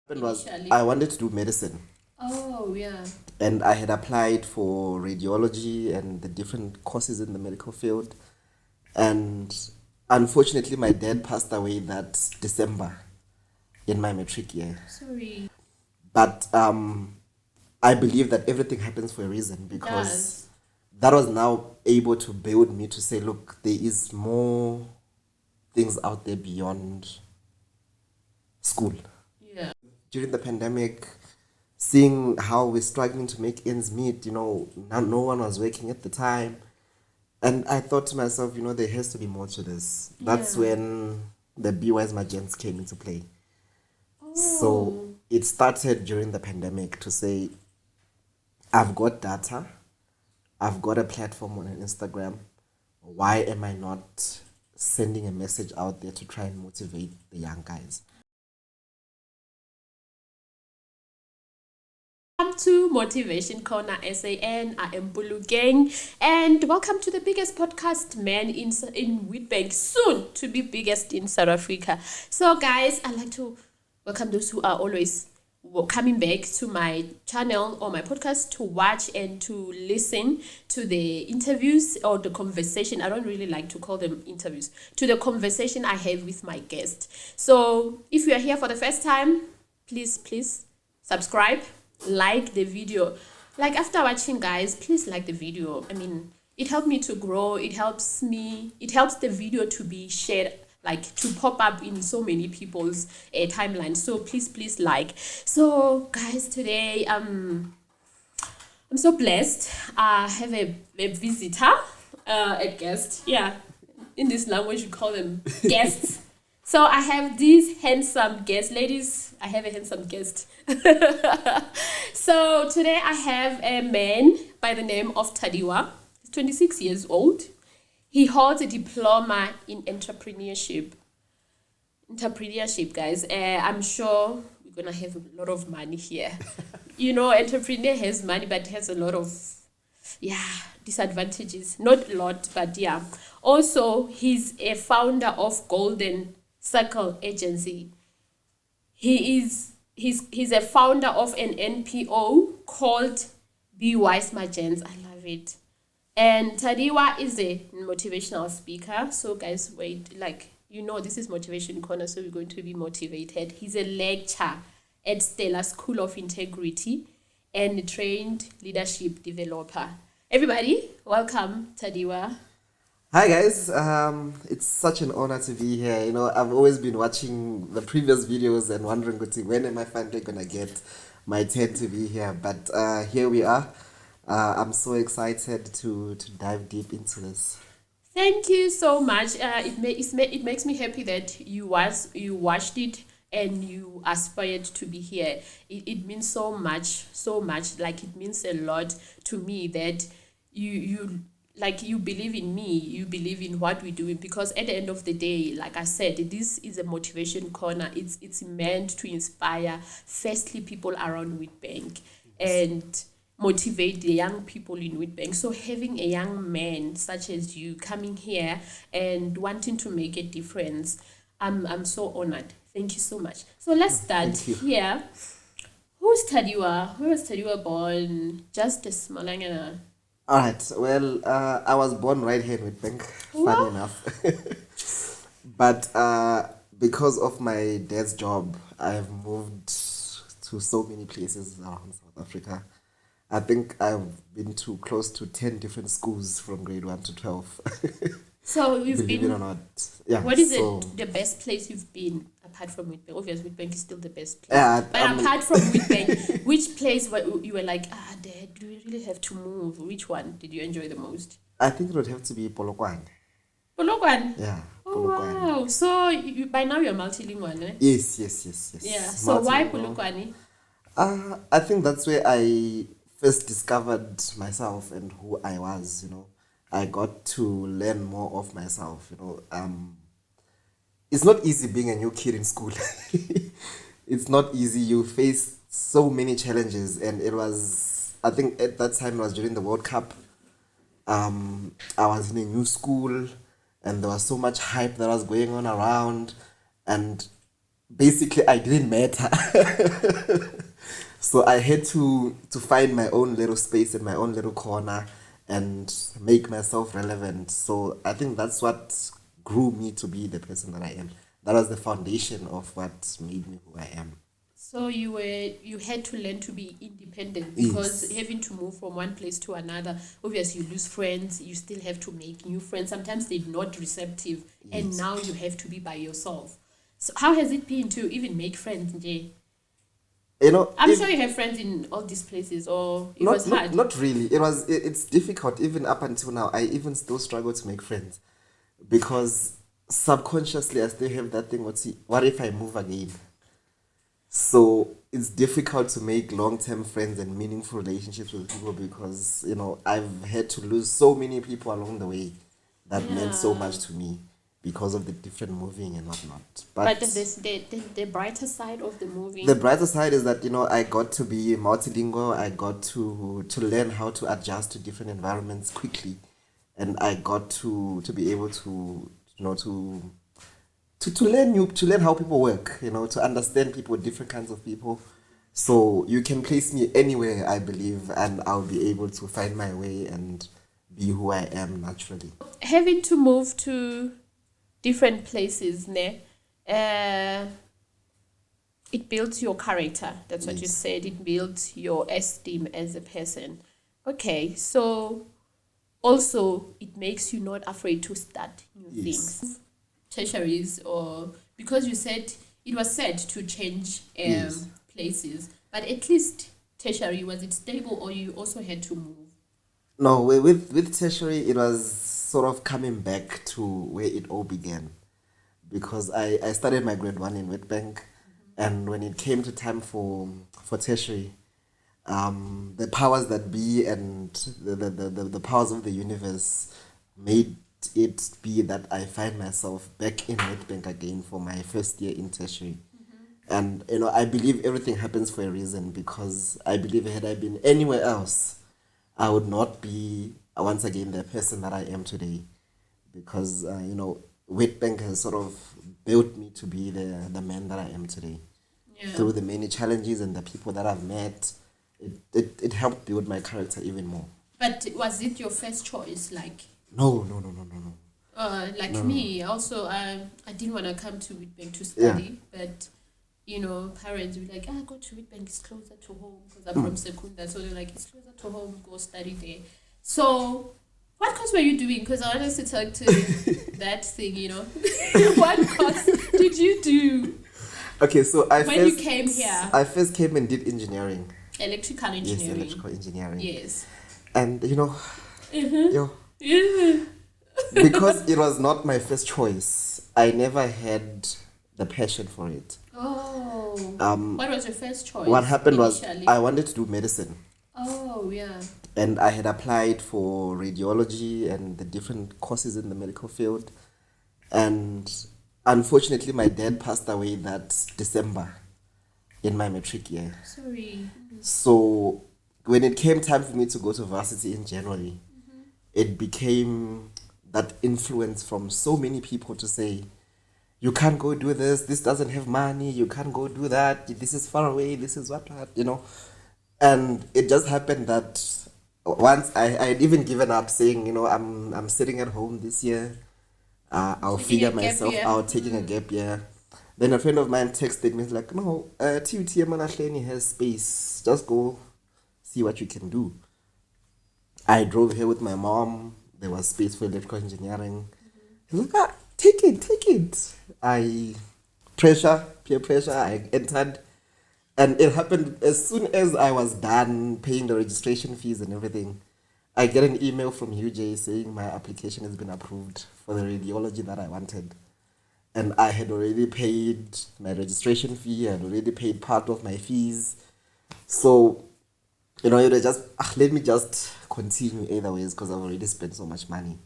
happened was initially? I wanted to do medicine, Oh, yeah. and I had applied for radiology and the different courses in the medical field. And unfortunately, my dad passed away that December in my matric year. Sorry. But I believe that everything happens for a reason, It because does. that was now able to build me to say, look, there is more things out there beyond school. Yeah. During the pandemic, seeing how we're struggling to make ends meet, no one was working at the time. And I thought to myself, there has to be more to this. That's Yeah. when the Be Wise Magents came into play. So Oh. it started during the pandemic to say, I've got data, I've got a platform on Instagram. Why am I not sending a message out there to try and motivate the young guys? Welcome to Motivation Corner SAN. I am Bulu Gang, and welcome to the biggest podcast man in Witbank, soon to be biggest in South Africa. So, guys, I'd like to welcome those who are always coming back to my channel or my podcast to watch and to listen to the interviews or the conversation. I don't really like to call them interviews, to the conversation I have with my guest. So, if you are here for the first time, please subscribe, like the video. Like, after watching, guys, please like the video. I mean, it helped me to grow. It helps the video to be shared, like to pop up in so many people's timeline. So please like. So, guys, today I'm so blessed. I have a visitor, a guest. Yeah, in this language we call them guests. So I have these handsome guests. Ladies, I have a handsome guest. So today I have a man by the name of Tadiwa. He's 26 years old. He holds a diploma in entrepreneurship. Entrepreneurship, guys. I'm sure we're gonna have a lot of money here. Entrepreneur has money, but has a lot of, yeah, disadvantages. Not a lot, but yeah. Also, he's a founder of Golden Circle Agency. He's a founder of an NPO called Be Wise Magents. I love it. And Tadiwa is a motivational speaker. So, guys, wait, this is Motivation Corner, so we're going to be motivated. He's a lecturer at Stella School of Integrity and a trained leadership developer. Everybody, welcome, Tadiwa. Hi guys, it's such an honor to be here. I've always been watching the previous videos and wondering, when am I finally gonna get my turn to be here? But here we are. I'm so excited to dive deep into this. Thank you so much. It makes me happy that you watched it and you aspired to be here. It means so much. Like, it means a lot to me that you like, you believe in me, you believe in what we're doing, because at the end of the day, like I said, this is a motivation corner. It's meant to inspire firstly people around Witbank and motivate the young people in Witbank. So having a young man such as you coming here and wanting to make a difference, I'm so honored. Thank you so much. So let's start Thank you. here. Who's Tadiwa? Where was Tadiwa born? Just a Smalangana. All right. Well, I was born right here in Witbank. Funny What? enough, but because of my dad's job, I've moved to so many places around South Africa. I think I've been to close to 10 different schools from grade 1 to 12. So you've Believe it or been. not. Yeah. What is So, it? The best place you've been apart from Witbank? Obviously, Witbank is still the best place. yeah, But apart from Witbank, which place you were like, Dad, do we really have to move? Which one did you enjoy the most? I think it would have to be Polokwane. Polokwane. Yeah, Oh Polokwane. wow! So by now you're multilingual, eh? Yes. Yeah. So why Multilingual. Polokwane? I think that's where I first discovered myself and who I was. I got to learn more of myself. It's not easy being a new kid in school. It's not easy. You face so many challenges, and I think at that time it was during the World Cup. I was in a new school, and there was so much hype that was going on around, and basically I didn't matter. So I had to find my own little space in my own little corner and make myself relevant. So I think that's what grew me to be the person that I am. That was the foundation of what made me who I am. So you had to learn to be independent because Yes. having to move from one place to another, obviously you lose friends, you still have to make new friends. Sometimes they're not receptive, and Yes. now you have to be by yourself. So how has it been to even make friends, Njay? You know, I'm sure you have friends in all these places, or it was hard. not really. It's difficult even up until now. I even still struggle to make friends because subconsciously I still have that thing. What if I move again? So it's difficult to make long-term friends and meaningful relationships with people because I've had to lose so many people along the way that meant so Yeah. much to me because of the different moving and whatnot. But But there's the brighter side of the movie. the brighter side is that I got to be multilingual. I got to learn how to adjust to different environments quickly, and I got to be able to to learn how people work. To understand people, different kinds of people. So you can place me anywhere, I believe, and I'll be able to find my way and be who I am naturally. Having to move to different places, ne? It builds your character. That's what you Yes. said. It builds your esteem as a person. Okay, so also it makes you not afraid to start new Yes. things. Tertiaries, or because you said it was said to change Yes. places, but at least tertiary, was it stable or you also had to move? No, with tertiary, it was sort of coming back to where it all began, because I started my grade one in Witbank, and when it came to time for tertiary, the powers that be and the powers of the universe made it be that I find myself back in Witbank again for my first year in tertiary. And I believe everything happens for a reason, because I believe had I been anywhere else, I would not be once again the person that I am today, because Witbank has sort of built me to be the man that I am today Yeah. through the many challenges and the people that I've met. It helped build my character even more. But was it your first choice? Like, No, no, no, no, no, no. like No. me, also, I didn't want to come to Witbank to Yeah. study, but parents were like, go to Witbank, it's closer to home because I'm from Secunda. So they're like, it's closer to home, go study there. So, what course were you doing? Because I wanted to talk to that thing. What course did you do? Okay, so When you came here? I first came and did engineering. Electrical Yes, engineering. electrical engineering. Yes. And Mm-hmm. yo, Yeah. because it was not my first choice, I never had the passion for it. Oh. What was your first choice? What happened was initially? I wanted to do medicine, Oh, yeah. and I had applied for radiology and the different courses in the medical field. And unfortunately, my dad passed away that December in my matric year. Sorry. So when it came time for me to go to varsity in January, it became that influence from so many people to say, you can't go do this doesn't have money, you can't go do that, this is far away, this is what. And it just happened that once I had even given up saying, I'm sitting at home this year, I'll Taking figure a gap myself year. out, taking a gap year. Then a friend of mine texted me, he's like, no, TUT Manahleni has space, just go see what you can do. I drove here with my mom, there was space for electrical engineering. He's like, take it. Peer pressure, I entered. And it happened as soon as I was done paying the registration fees and everything. I get an email from UJ saying my application has been approved for the radiology that I wanted. And I had already paid my registration fee, I had already paid part of my fees. So, it was just, let me just continue either ways because I've already spent so much money.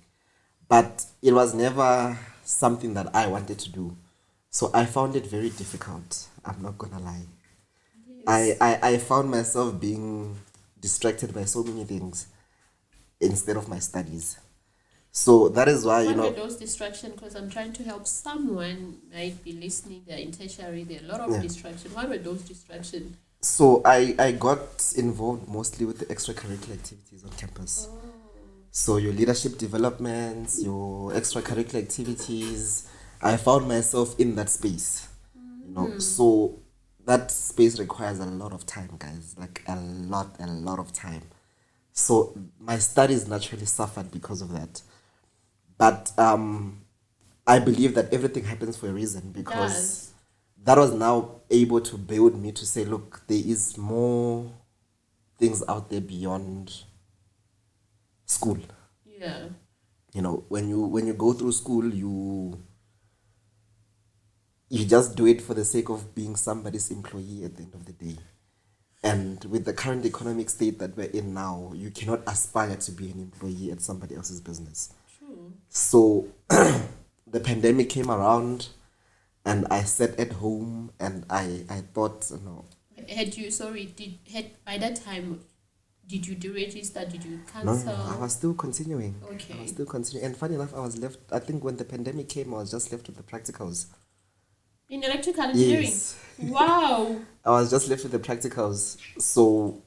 But it was never something that I wanted to do. So I found it very difficult. I'm not gonna lie. I found myself being distracted by so many things instead of my studies. So that is why, What were those distractions? Because I'm trying to help someone might be listening. They're in tertiary. There are a lot of distractions. What were those distractions? so I got involved mostly with the extracurricular activities on campus. So your leadership developments, your extracurricular activities, I found myself in that space. So that space requires a lot of time, guys. Like a lot of time. So my studies naturally suffered because of that. But I believe that everything happens for a reason, because Does. that was now able to build me to say, look, there is more things out there beyond school. Yeah. When you go through school, you just do it for the sake of being somebody's employee at the end of the day. And with the current economic state that we're in now, you cannot aspire to be an employee at somebody else's business. True. So the pandemic came around, and I sat at home, and I thought, By that time, did you deregister? Did you no, cancel? I was still continuing. Okay. I was still continuing. And funny enough, I was left, I think when the pandemic came, I was just left with the practicals. In electrical engineering? Yes. Wow. I was just left with the practicals. So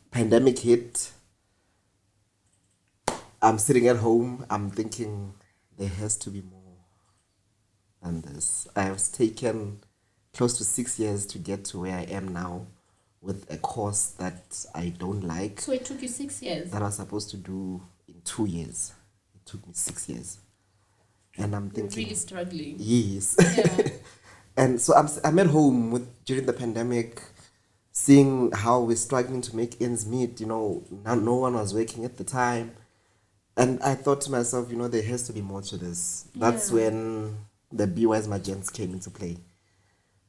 pandemic hit. I'm sitting at home. I'm thinking there has to be more than this. I have taken close to 6 years to get to where I am now, with a course that I don't like, So it took you 6 years? that I was supposed to do in 2 years. It took me 6 years. And I'm You're thinking, really struggling. yes. Yeah. And so I'm at home during the pandemic, seeing how we're struggling to make ends meet. No one was working at the time. And I thought to myself, there has to be more to this. That's Yeah. when the Be Wise Magents came into play.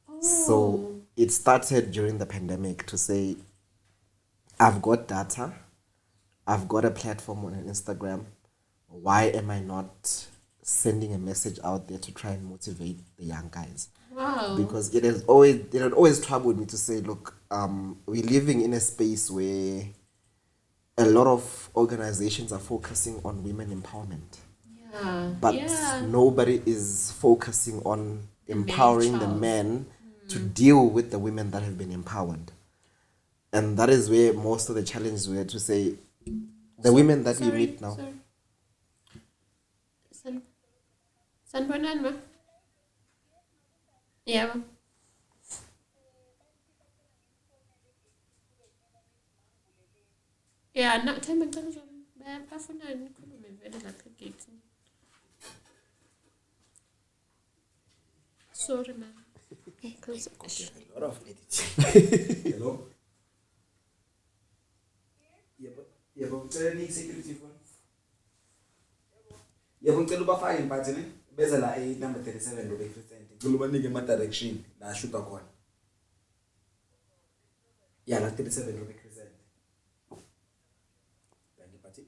Oh. So it started during the pandemic to say, I've got data, I've got a platform on Instagram. Why am I not sending a message out there to try and motivate the young guys? Wow. Because it had always troubled me to say, look, we're living in a space where a lot of organizations are focusing on women empowerment, Yeah. but Yeah. nobody is focusing on The male empowering the child. men to deal with the women that have been empowered. And that is where most of the challenges were, to say the women that we meet now. Sanbonan ma? Yeah. Yeah, no, tell me, bayafuna nikhulume vele lapha egate. Sorry, man. Because A lot of editing. Hello? Yebo, ngicela ni-security phone. Yebo, ngicela ubafake imphathi ne? Beze la number 37 lo Crescent. Ngicela ubanike ama-direction la ashuta khona. Ya la 37 lo Crescent. Thank you, Pati.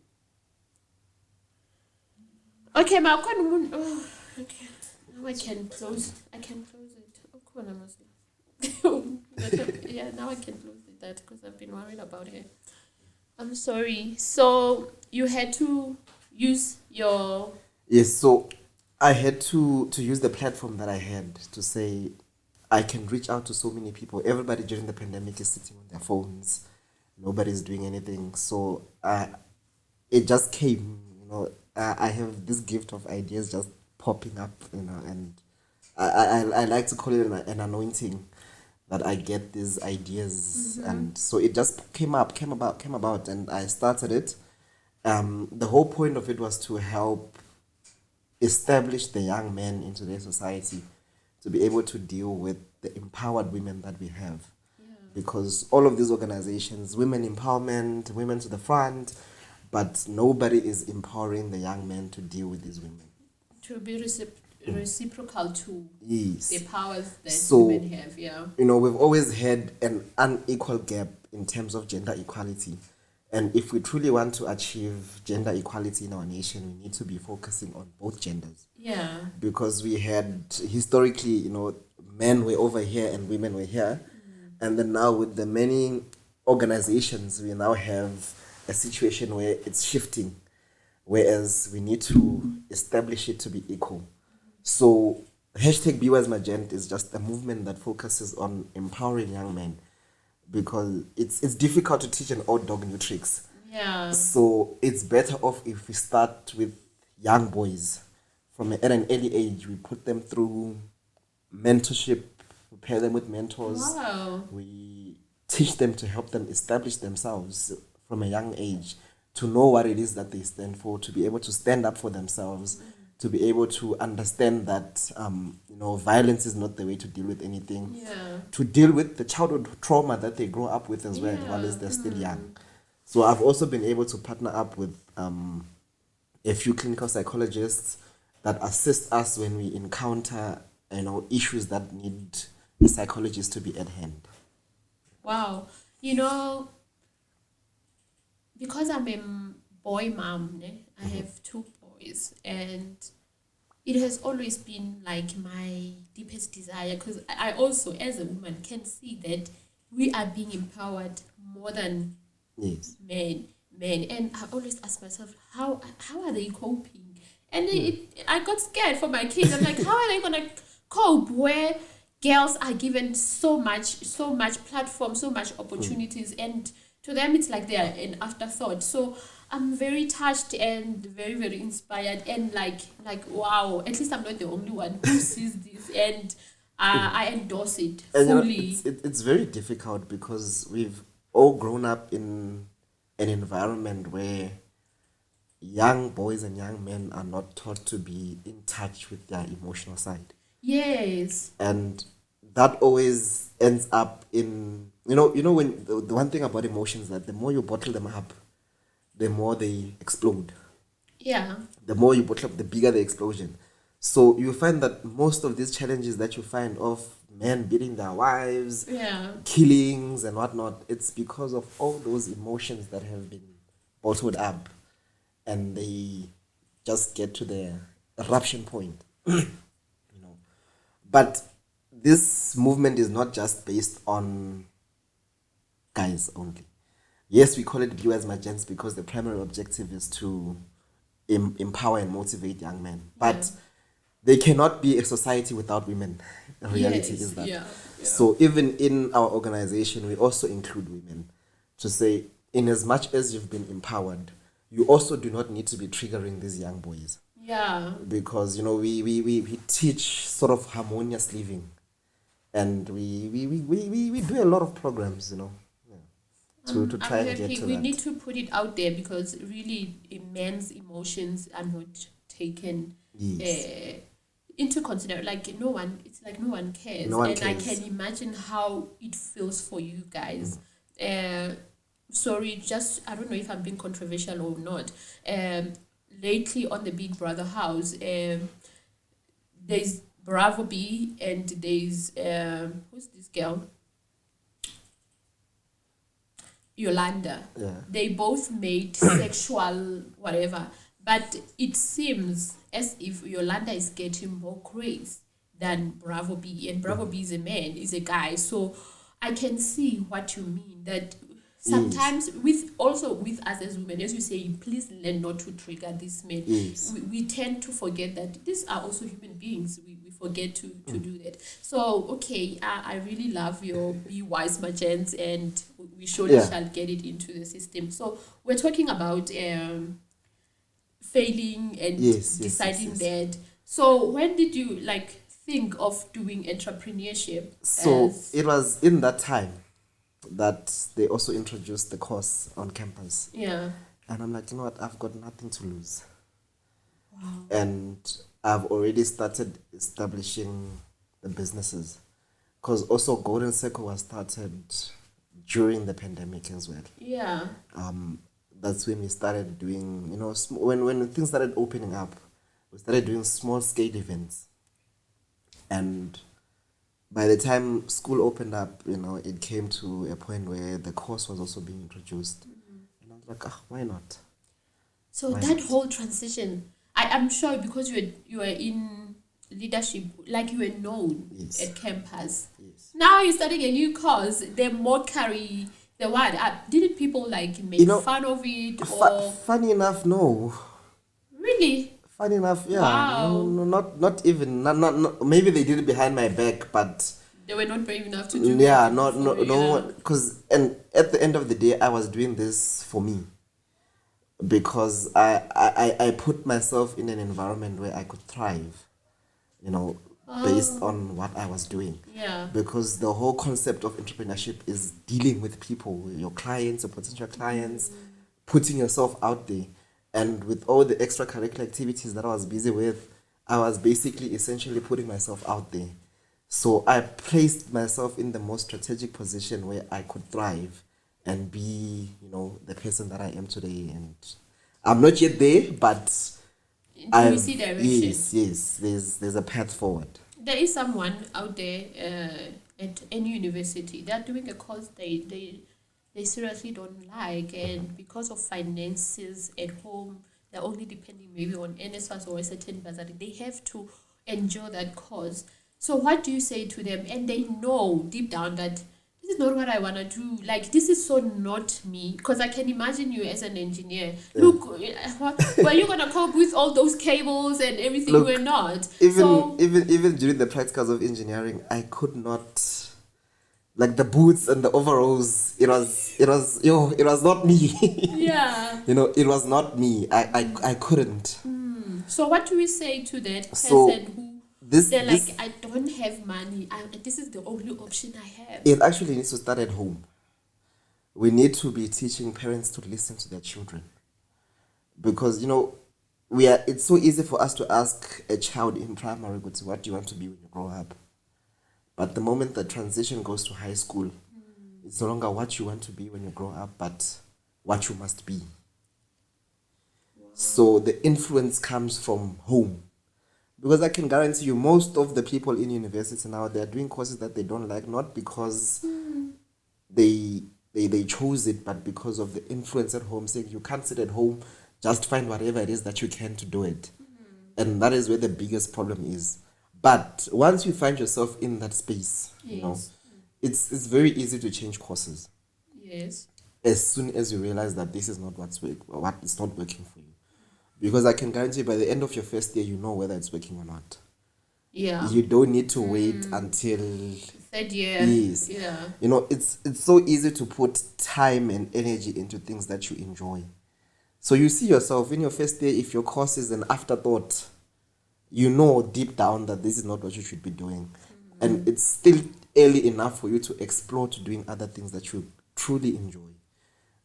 okay, ma, okay. Now I can close it. Ukhona manje. Yeah, now I can close that because I've been worried about it. I'm sorry. So you had to use your Yes, so I had to use the platform that I had to say I can reach out to so many people. Everybody during the pandemic is sitting on their phones. Nobody's doing anything. So it just came, I have this gift of ideas just popping up, and I like to call it an anointing, that I get these ideas. And so it just came about, and I started it. The whole point of it was to help establish the young men in today's society to be able to deal with the empowered women that we have. Because all of these organizations, women empowerment, women to the front, but nobody is empowering the young men to deal with these women. to be reciprocal to Yes. the powers that So, women have. Yeah. We've always had an unequal gap in terms of gender equality. And if we truly want to achieve gender equality in our nation, we need to be focusing on both genders. Yeah. Because we had historically, men were over here and women were here. And then now with the many organizations, we now have a situation where it's shifting. whereas we need to establish it to be equal. So hashtag Be Wise Magent is just a movement that focuses on empowering young men, because it's difficult to teach an old dog new tricks. Yeah. So it's better off if we start with young boys at an early age. We put them through mentorship, we pair them with mentors. Wow. We teach them to help them establish themselves from a young age, to know what it is that they stand for, to be able to stand up for themselves, to be able to understand that violence is not the way to deal with anything. Yeah. To deal with the childhood trauma that they grow up with as well, Yeah. while they're still young. So I've also been able to partner up with a few clinical psychologists that assist us when we encounter issues that need a psychologist to be at hand. Wow. Because I'm a boy mom, I have two boys, and it has always been like my deepest desire, because I also, as a woman, can see that we are being empowered more than Yes. men. And I always ask myself, how are they coping? And I got scared for my kids. I'm like, how are they gonna cope where girls are given so much platform, so much opportunities, and to them it's like they are an afterthought. So I'm very touched and very, very inspired, and like wow, at least I'm not the only one who sees this, and I endorse it And fully. it's very difficult, because we've all grown up in an environment where young boys and young men are not taught to be in touch with their emotional side. Yes. And that always ends up in when the one thing about emotions, that the more you bottle them up, the more they explode. Yeah. The more you bottle up, the bigger the explosion. So you find that most of these challenges that you find of men beating their wives, Yeah. killings and whatnot, it's because of all those emotions that have been bottled up, and they just get to the eruption point. But this movement is not just based on guys only. Yes, we call it Be Wise Magents because the primary objective is to empower and motivate young men. But there cannot be a society without women. The reality Yes, is that. yeah. So even in our organization, we also include women, to say, in as much as you've been empowered, you also do not need to be triggering these young boys. Yeah. Because we teach sort of harmonious living, and we do a lot of programs, to try I'm and get happy. to We that. need to put it out there, because really men's emotions are not taken Yes. into consideration. Like no one cares. No one and cares. I can imagine how it feels for you guys. Sorry, just I don't know if I'm being controversial or not. Lately on the Big Brother house, there's Bravo B, and there's who's this girl? Yolanda. Yeah. They both made sexual whatever, but it seems as if Yolanda is getting more praise than Bravo B, and Bravo B is a man, is a guy. So I can see what you mean, that sometimes with us as women, as you say, please learn not to trigger these men. Yes. We tend to forget that these are also human beings. We forget to do that. So okay, I really love your Be Wise Magents, and we surely shall get it into the system. So we're talking about failing and deciding that. So when did you think of doing entrepreneurship? So it was in that time that they also introduced the course on campus. Yeah. And I'm like, you know what, I've got nothing to lose. Wow. And I've already started establishing the businesses. Because also Golden Circle was started during the pandemic as well. Yeah. That's when we started doing, when things started opening up, we started doing small scale events. And by the time school opened up, it came to a point where the course was also being introduced. And I was like, why not? So that whole transition, I'm sure because you were in leadership, you were known at campus. Yes. Now you're starting a new course, the mockery, the what? Didn't people make fun of it? Or Funny enough, no. Really? Funny enough, yeah. Wow. No, not even. Not, maybe they did it behind my back, but They were not brave enough to do yeah, it not no before, no yeah. one. Because and at the end of the day, I was doing this for me because I put myself in an environment where I could thrive, you know, based on what I was doing. Yeah. Because the whole concept of entrepreneurship is dealing with people, your clients, your potential clients, putting yourself out there. And with all the extracurricular activities that I was busy with, I was basically essentially putting myself out there. So I placed myself in the most strategic position where I could thrive and be, the person that I am today. And I'm not yet there, but Do you see direction? yes, there's a path forward. There is someone out there at any university. They're doing a course they seriously don't like, and because of finances at home, they're only depending maybe on NSFAS or a certain bursary. They have to endure that course. So what do you say to them? And they know deep down that this is not what I want to do. Like, this is so not me. Because I can imagine you as an engineer. Yeah. Look, were you going to cope with all those cables and everything? Look, We're not. Even during the practicals of engineering, I could not, like, the boots and the overalls. It was not me. Yeah. It was not me. I couldn't. So what do we say to that person So, who this they're this like, I don't have money. This is the only option I have. it actually needs to start at home. We need to be teaching parents to listen to their children, because it's so easy for us to ask a child in primary, what do you want to be when you grow up? But the moment the transition goes to high school, it's no longer what you want to be when you grow up, but what you must be. So the influence comes from home. Because I can guarantee you, most of the people in university now, they're doing courses that they don't like, not because they chose it, but because of the influence at home, saying you can't sit at home, just find whatever it is that you can to do it. And that is where the biggest problem is. But once you find yourself in that space, Yes. it's very easy to change courses Yes. as soon as you realize that this is not what is not working for you. Because I can guarantee by the end of your first year, you know whether it's working or not. Yeah. You don't need to wait until Third year. Yes. Yeah. It's so easy to put time and energy into things that you enjoy. So you see yourself in your first year, if your course is an afterthought, you know deep down that this is not what you should be doing. And it's still early enough for you to explore to doing other things that you truly enjoy.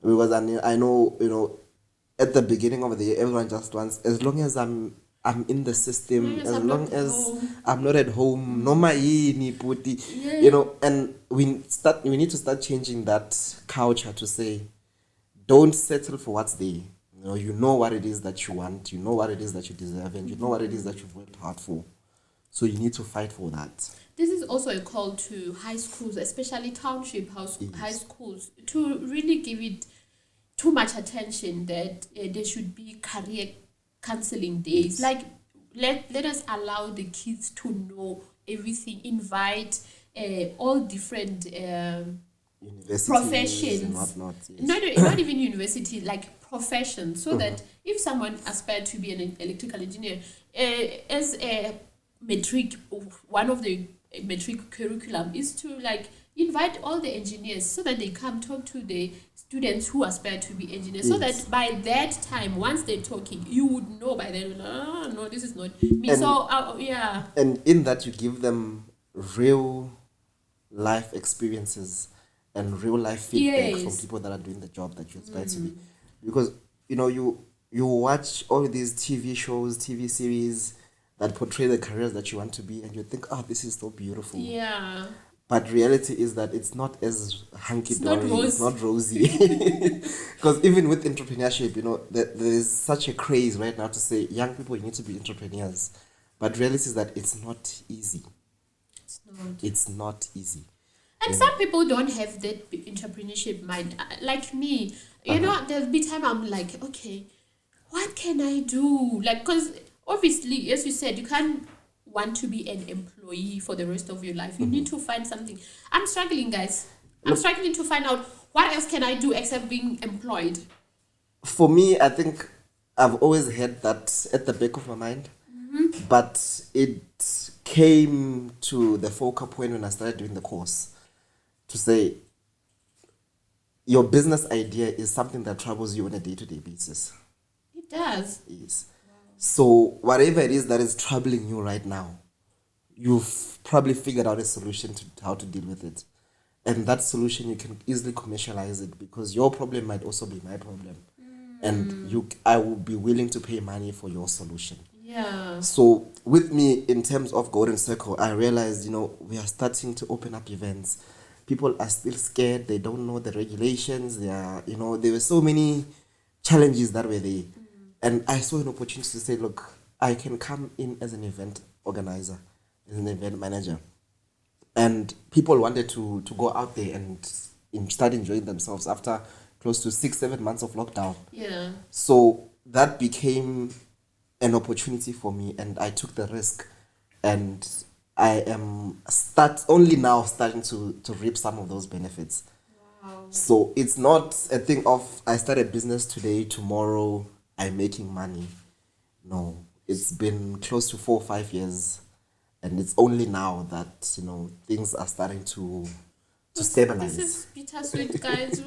Because I know, at the beginning of the year, everyone just wants, as long as I'm in the system, Yes, as I'm long not as home. I'm not at home, no maini puti, Yeah. and we need to start changing that culture to say, don't settle for what's there. You know what it is that you want, you know what it is that you deserve, and you know what it is that you've worked hard for. So you need to fight for that. This is also a call to high schools, especially township high schools, to really give it too much attention that there should be career counseling days. Like, let us allow the kids to know everything, invite all different Universities professions. and whatnot. Yes. Not even university, like professions, so that if someone aspired to be an electrical engineer, as a metric, one of the metric curriculum is to invite all the engineers so that they come talk to the students who aspire to be engineers, so Yes. that by that time, once they're talking, you would know by then, no, this is not me. And- So yeah. And in that, you give them real life experiences and real life feedback from Yes. people that are doing the job that you aspire to be. Because you watch all these TV shows, TV series that portray the careers that you want to be, and you think, oh, this is so beautiful. Yeah. But reality is that it's not as hunky dory. It's not not rosy. Because even with entrepreneurship, there's such a craze right now to say, young people, you need to be entrepreneurs. But reality is that it's not easy. It's not. It's not easy. And some people don't have that entrepreneurship mind. Like me, there'll be time I'm like, okay, what can I do? Like, because obviously, as you said, you can't want to be an employee for the rest of your life. You need to find something. I'm struggling, guys. I'm struggling to find out what else can I do except being employed. For me, I think I've always had that at the back of my mind, but it came to the focal point when I started doing the course to say your business idea is something that troubles you on a day-to-day basis. It does. Yes. So whatever it is that is troubling you right now, you've probably figured out a solution to how to deal with it. And that solution, you can easily commercialize it because your problem might also be my problem. And I will be willing to pay money for your solution. Yeah. So with me, in terms of Golden Circle, I realized, we are starting to open up events. People are still scared. They don't know the regulations. There were so many challenges that were there. And I saw an opportunity to say, look, I can come in as an event organizer, as an event manager. And people wanted to go out there and start enjoying themselves after close to 6-7 months of lockdown. Yeah. So that became an opportunity for me, and I took the risk. And I am only now starting to reap some of those benefits. Wow. So it's not a thing of I start a business today, tomorrow I'm making money. No, it's been close to 4 or 5 years, and it's only now that things are starting to stabilize. This is bittersweet, guys.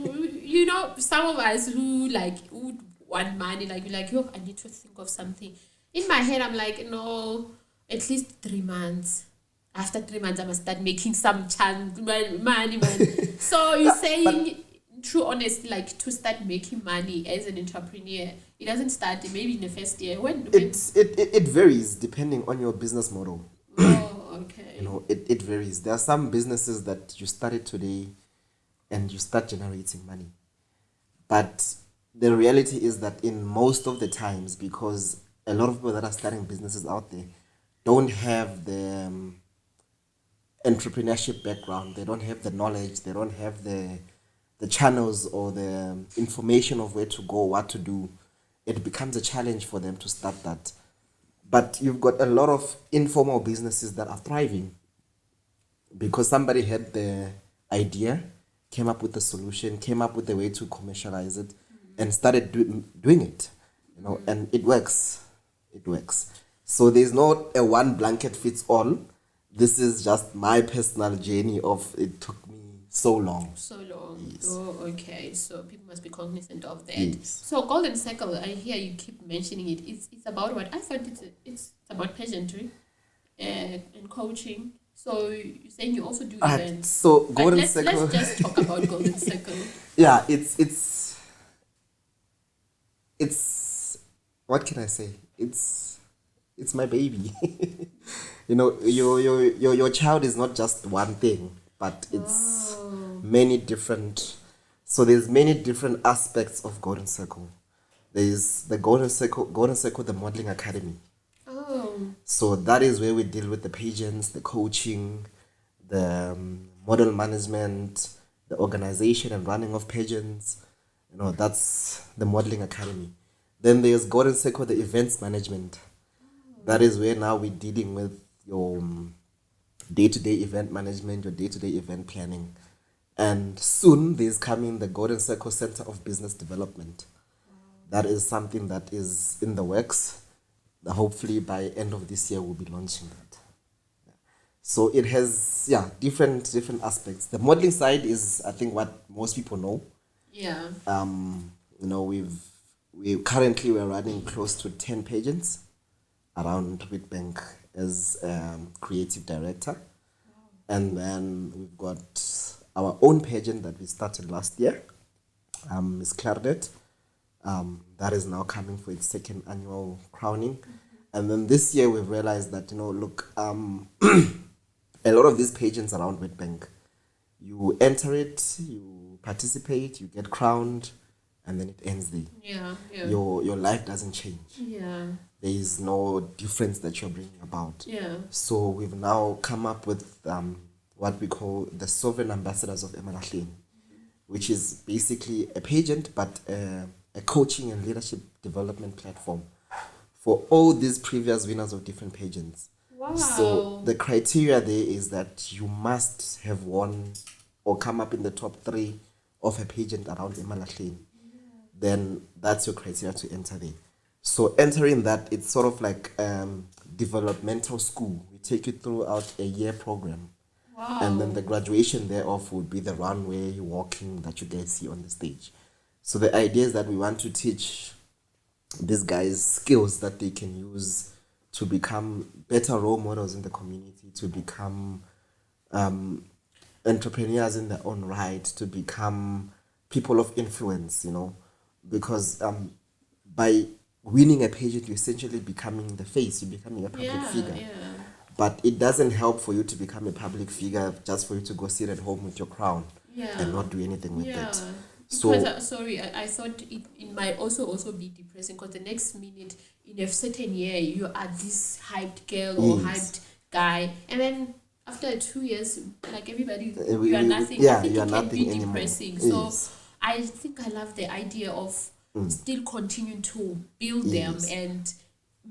Some of us who would want money, you're like, yo, I need to think of something. In my head, I'm like, no, at least 3 months. After 3 months, I must start making some money. So you're saying, true honesty, to start making money as an entrepreneur, it doesn't start maybe in the first year. When? It varies depending on your business model. Oh, okay. It varies. There are some businesses that you started today and you start generating money. But the reality is that in most of the times, because a lot of people that are starting businesses out there don't have the entrepreneurship background, they don't have the knowledge, they don't have the channels or the information of where to go, what to do, it becomes a challenge for them to start that. But you've got a lot of informal businesses that are thriving because somebody had the idea, came up with the solution, came up with the way to commercialize it, and started doing it. And it works. It works. So there's not a one blanket fits all. This is just my personal journey of it took me so long. So long. Yes. Oh, okay. So people must be cognizant of that. Yes. So Golden Circle, I hear you keep mentioning it. It's about what? I thought it's about pageantry and coaching. So you're saying you also do events. So But Golden let's Circle. just talk about Golden Circle. Yeah, it's what can I say? It's my baby. Your child is not just one thing, but it's many different. So there's many different aspects of Golden Circle. There's the Golden Circle, the Modeling Academy. Oh. So that is where we deal with the pageants, the coaching, the model management, the organization and running of pageants. That's the Modeling Academy. Then there's Golden Circle, the events management. That is where now we're dealing with your day-to-day event management, your day-to-day event planning. And soon there's coming the Golden Circle Center of Business Development. That is something that is in the works. Hopefully by end of this year we'll be launching that. So it has different aspects. The modeling side is I think what most people know. Yeah. We currently we're running close to 10 pageants around Witbank as creative director. And then we've got our own pageant that we started last year, Miss Clarinet. That is now coming for its second annual crowning. And then this year we've realized that, a lot of these pageants around Witbank, you enter it, you participate, you get crowned, and then it ends there. Yeah. Your life doesn't change. Yeah. There is no difference that you're bringing about. Yeah. So we've now come up with what we call the Sovereign Ambassadors of Emalahleni, which is basically a pageant, but a coaching and leadership development platform for all these previous winners of different pageants. Wow. So the criteria there is that you must have won or come up in the top 3 of a pageant around Emalahleni. Then that's your criteria to enter there. So entering that, it's sort of like developmental school. We take you throughout a year program. Wow. And then the graduation thereof would be the runway walking that you guys see on the stage. So the idea is that we want to teach these guys skills that they can use to become better role models in the community, to become entrepreneurs in their own right, to become people of influence, because by winning a pageant, you're essentially becoming the face, you're becoming a public figure. Yeah. But it doesn't help for you to become a public figure just for you to go sit at home with your crown and not do anything with it. So I thought it might also be depressing because the next minute in a certain year you are this hyped girl or hyped guy, and then after 2 years, like everybody, you are nothing. I think it can be depressing. So I think I love the idea of still continuing to build them and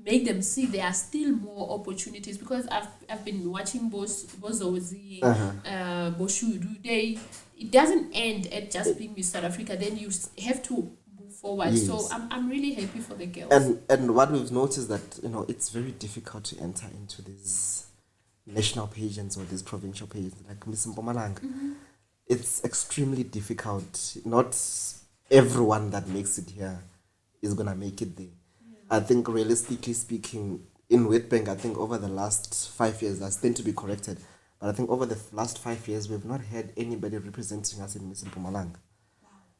make them see there are still more opportunities, because I've been watching Bozozi, Boshudu. It doesn't end at just being Miss South Africa. Then you have to move forward. So I'm really happy for the girls. And what we've noticed that it's very difficult to enter into these national pageants or these provincial pageants like Miss Mpumalanga. It's extremely difficult. Not everyone that makes it here is gonna make it there. I think realistically speaking, in Witbank, I think over the last 5 years, I stand to be corrected, but I think over the last 5 years, we've not had anybody representing us in Miss Mpumalanga.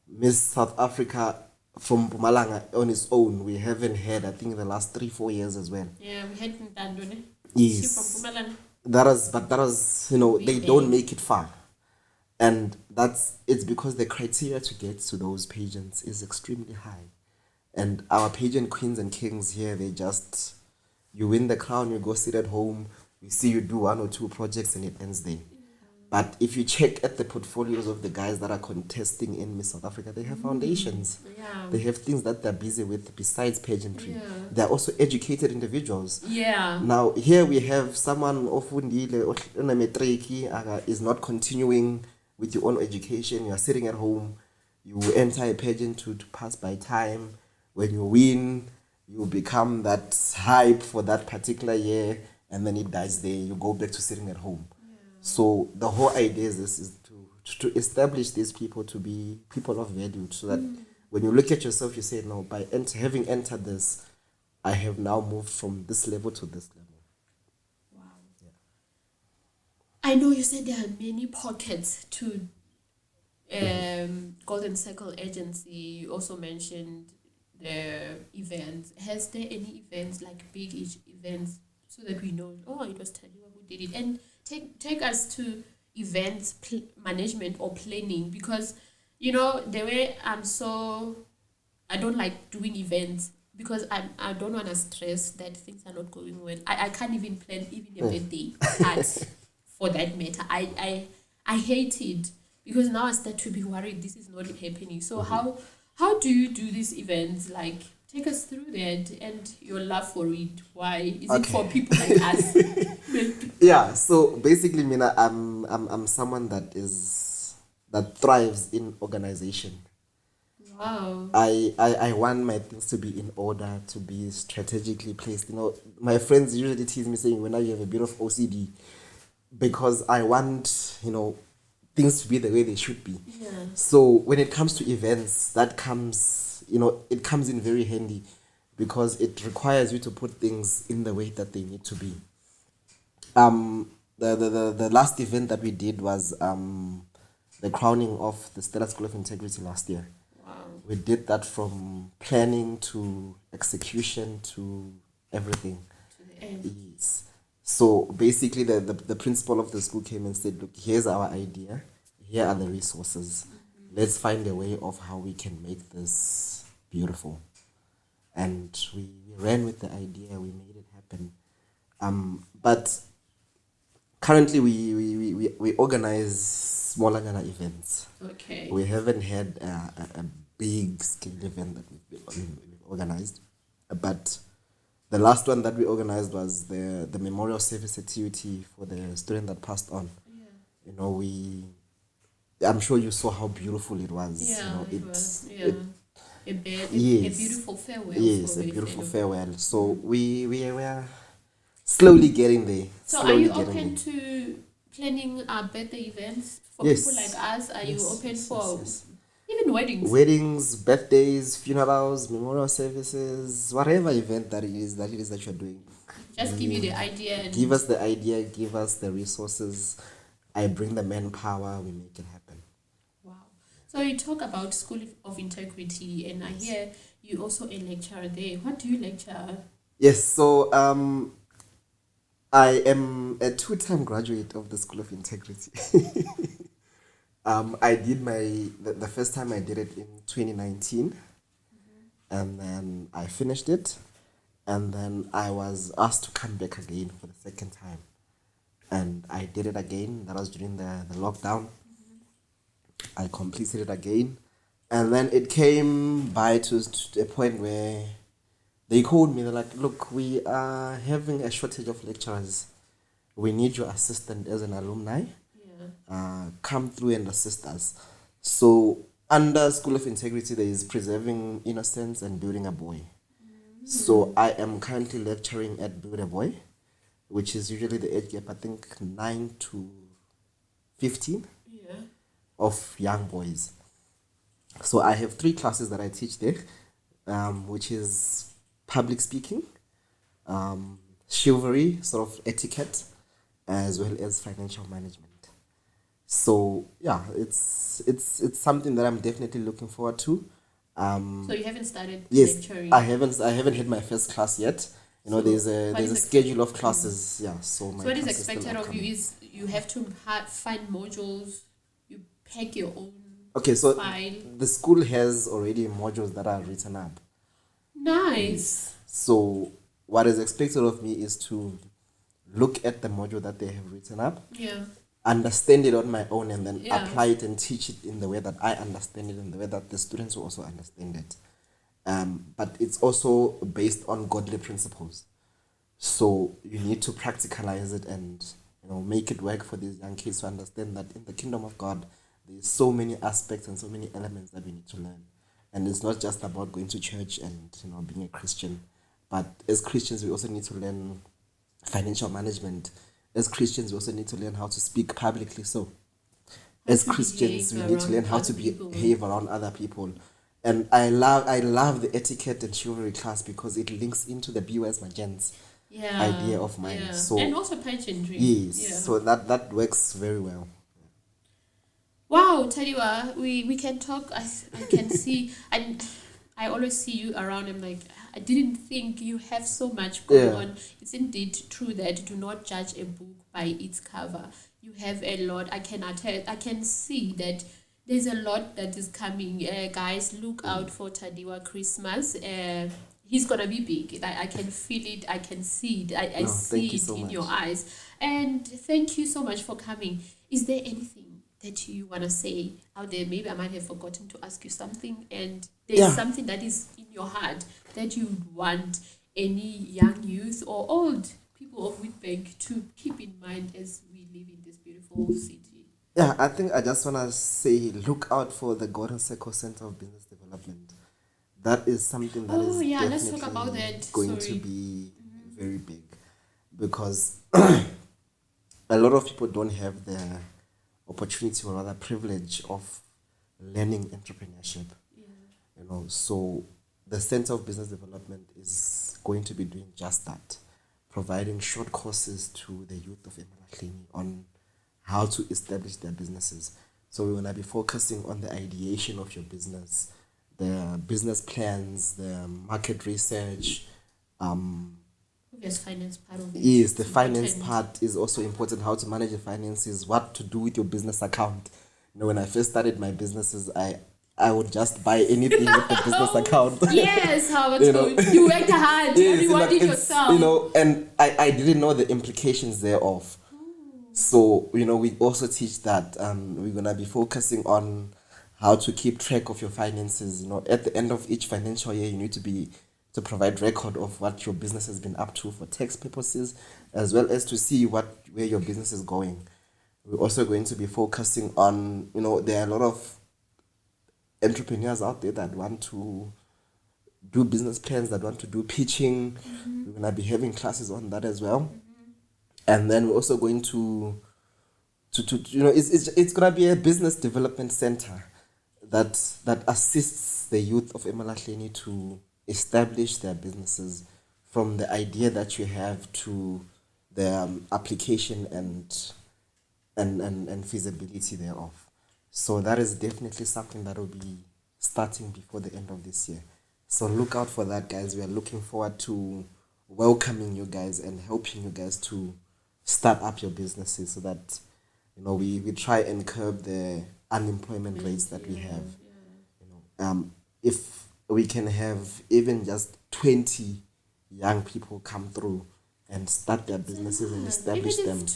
Miss South Africa from Mpumalanga on its own, we haven't had, I think, in the last 3-4 years as well. Yeah, we had Ntandone. Yes. She from Mpumalanga. That was, they don't make it far. And it's because the criteria to get to those pageants is extremely high. And our pageant queens and kings here, you win the crown, you go sit at home, we see you do 1 or 2 projects and it ends there. But if you check at the portfolios of the guys that are contesting in Miss South Africa, they have foundations. Yeah. They have things that they're busy with besides pageantry. Yeah. They're also educated individuals. Yeah. Now, here we have someone is not continuing with your own education. You are sitting at home. You enter a pageant to pass by time. When you win, you become that hype for that particular year, and then it dies there. You go back to sitting at home. Yeah. So the whole idea is to establish these people to be people of value, so that when you look at yourself, you say, no, by having entered this, I have now moved from this level to this level. Wow. Yeah. I know you said there are many pockets to Golden Circle Agency. You also mentioned the events. Has there any events, like big events, so that we know, it was Tadiwa who did it? And take us to events management or planning, because the way I don't like doing events, because I don't want to stress that things are not going well. I can't even plan even a birthday party for that matter. I hate it, because now I start to be worried this is not happening. So how do you do these events? Like, take us through that and your love for it. Why is it for people like us? Yeah. So basically, Mina, I'm someone that thrives in organization. Wow. I want my things to be in order, to be strategically placed. My friends usually tease me saying, "When you have a bit of OCD," because I want things to be the way they should be. Yeah. So when it comes to events, that comes, it comes in very handy, because it requires you to put things in the way that they need to be. The last event that we did was the crowning of the Stella School of Integrity last year. Wow. We did that from planning to execution to everything. To the end. Yes. So basically, the principal of the school came and said, look, here's our idea. Here are the resources. Let's find a way of how we can make this beautiful. And we ran with the idea. We made it happen. But currently, we organize smaller events. Okay. We haven't had a big scale event that we've organized. But the last one that we organized was the memorial service at TUT for the student that passed on. Yeah. I'm sure you saw how beautiful it was. Yeah, it was. Yeah. a beautiful farewell. Yes, for a the beautiful fellow. farewell. So we are slowly getting there. So are slowly you getting open there. to planning birthday events for Yes. people like us? Are you Yes, open yes, for yes. even weddings? Weddings, birthdays, funerals, memorial services, whatever event that it is that you're doing. Just give you the idea and Give us the idea, give us the resources. I bring the manpower, we make it happen. wow. So you talk about School of Integrity, and I hear you also a lecturer there. What do you lecture? Yes, so I am a two-time graduate of the School of Integrity. I did the first time I did it in 2019, and then I finished it, and then I was asked to come back again for the second time, and I did it again. That was during the lockdown. I completed it again, and then it came by to a point where they called me. They're like, "Look, we are having a shortage of lecturers. We need your assistant as an alumni. Yeah. Come through and assist us." So under School of Integrity, there is preserving innocence and building a boy. So I am currently lecturing at Build a Boy, which is usually the age gap, I think 9 to 15 Yeah. of young boys. So I have 3 classes that I teach there, which is public speaking, chivalry, sort of etiquette, as well as financial management. So yeah, it's something that I'm definitely looking forward to. So you haven't started Yes, lecturing? I haven't had my first class yet. You know, So there's what a is schedule of classes. Yeah, so my So what is class is still expected of you upcoming. is you have to find modules, you pack your own Okay, so file. the school has already modules that are written up. Nice. So what is expected of me is to look at the module that they have written up, Yeah. understand it on my own, and then Yeah. apply it and teach it in the way that I understand it and the way that the students will also understand it. But it's also based on godly principles. So you need to practicalize it and make it work for these young kids to understand that in the kingdom of God, there's so many aspects and so many elements that we need to learn. And it's not just about going to church and being a Christian, but as Christians we also need to learn financial management. As Christians we also need to learn how to speak publicly. So as to Christians we behave need to learn around how other to people. behave around other people. And I love the etiquette and chivalry class because it links into the BOS Magents Yeah. idea of mine. Yeah. So and also pageantry. yes, Yeah. so that works very well. Wow, Tadiwa, we can talk. I can see, and I always see you around. I'm like, I didn't think you have so much going Yeah. on. It's indeed true that do not judge a book by its cover. You have a lot. I can attest. I can see that there's a lot that is coming. Guys, look out for Tadiwa Christmas. He's gonna be big. I can feel it. I can see it. I No, see thank you it so in much. your eyes. And thank you so much for coming. Is there anything that you want to say out there? Maybe I might have forgotten to ask you something, and there's Yeah. something that is in your heart that you want any young youth or old people of Witbank to keep in mind as we live in this beautiful city. Yeah, I think I just want to say look out for the Gordon Seco Center of Business Development. That is something that is Yeah, let's definitely talk about that. going Sorry. to be very big because a lot of people don't have the opportunity or rather privilege of learning entrepreneurship. So the Center of Business Development is going to be doing just that, providing short courses to the youth of Emalahleni on how to establish their businesses. So we're going to be focusing on the ideation of your business, the business plans, the market research. Obvious finance part of it. Yes, the It's finance important. part is also important. How to manage your finances, what to do with your business account. When I first started my businesses, I would just buy anything with the business account. Yes, how You know. you worked hard. Yes, You like did it's, yourself. and I didn't know the implications thereof. So, we also teach that we're going to be focusing on how to keep track of your finances. At the end of each financial year, you need to provide record of what your business has been up to for tax purposes, as well as to see where your business is going. We're also going to be focusing on, there are a lot of entrepreneurs out there that want to do business plans, that want to do pitching. We're going to be having classes on that as well. And then we're also going to it's going to be a business development center that assists the youth of Emalahleni to establish their businesses from the idea that you have to the application and feasibility thereof. So that is definitely something that will be starting before the end of this year. So look out for that, guys. We are looking forward to welcoming you guys and helping you guys to start up your businesses so that we try and curb the unemployment rates that we have. If we can have even just 20 young people come through and start their businesses and establish them,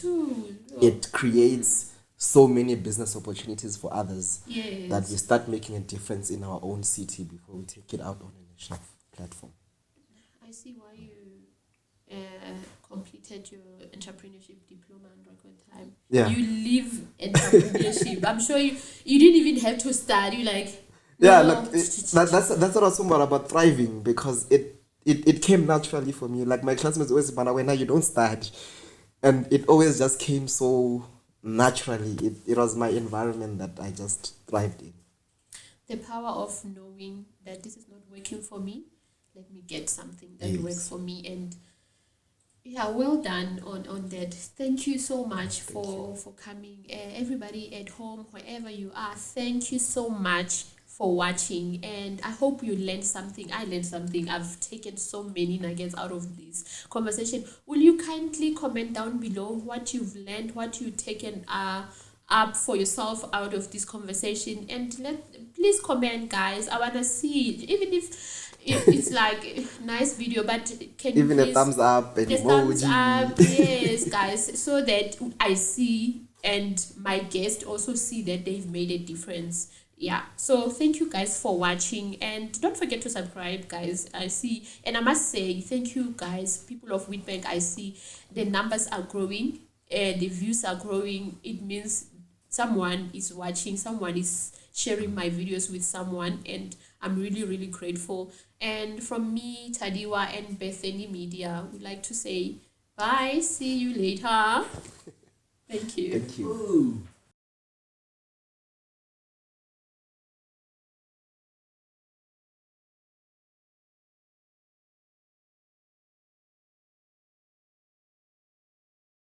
it creates so many business opportunities for others that we start making a difference in our own city before we take it out on a national platform. I see why you completed your entrepreneurship diploma in record time. Yeah. You live entrepreneurship. I'm sure you didn't even have to study. That's what I was talking about thriving, because it came naturally for me. Like my classmates always say, when you don't study, and it always just came so naturally. It was my environment that I just thrived in. The power of knowing that this is not working for me, let me get something that works for me. And well done on that. Thank you so much for coming. Everybody at home, wherever you are, thank you so much for watching, and I hope you learned something. I learned something. I've taken so many nuggets out of this conversation. Will you kindly comment down below what you've learned, what you've taken up for yourself out of this conversation? And please comment, guys. I want to see it. Even if it's like a nice video, but can you even please, a thumbs up and thumbs emoji. up, yes, guys, so that I see and my guests also see that they've made a difference. Yeah, so thank you guys for watching, and don't forget to subscribe, guys. I see, and I must say thank you guys, people of Wheatbank. I see the numbers are growing and the views are growing. It means someone is watching, someone is sharing my videos with someone, and I'm really, really grateful. And from me, Tadiwa, and Bethany Media, we'd like to say bye, see you later. Thank you. Thank you. Ooh.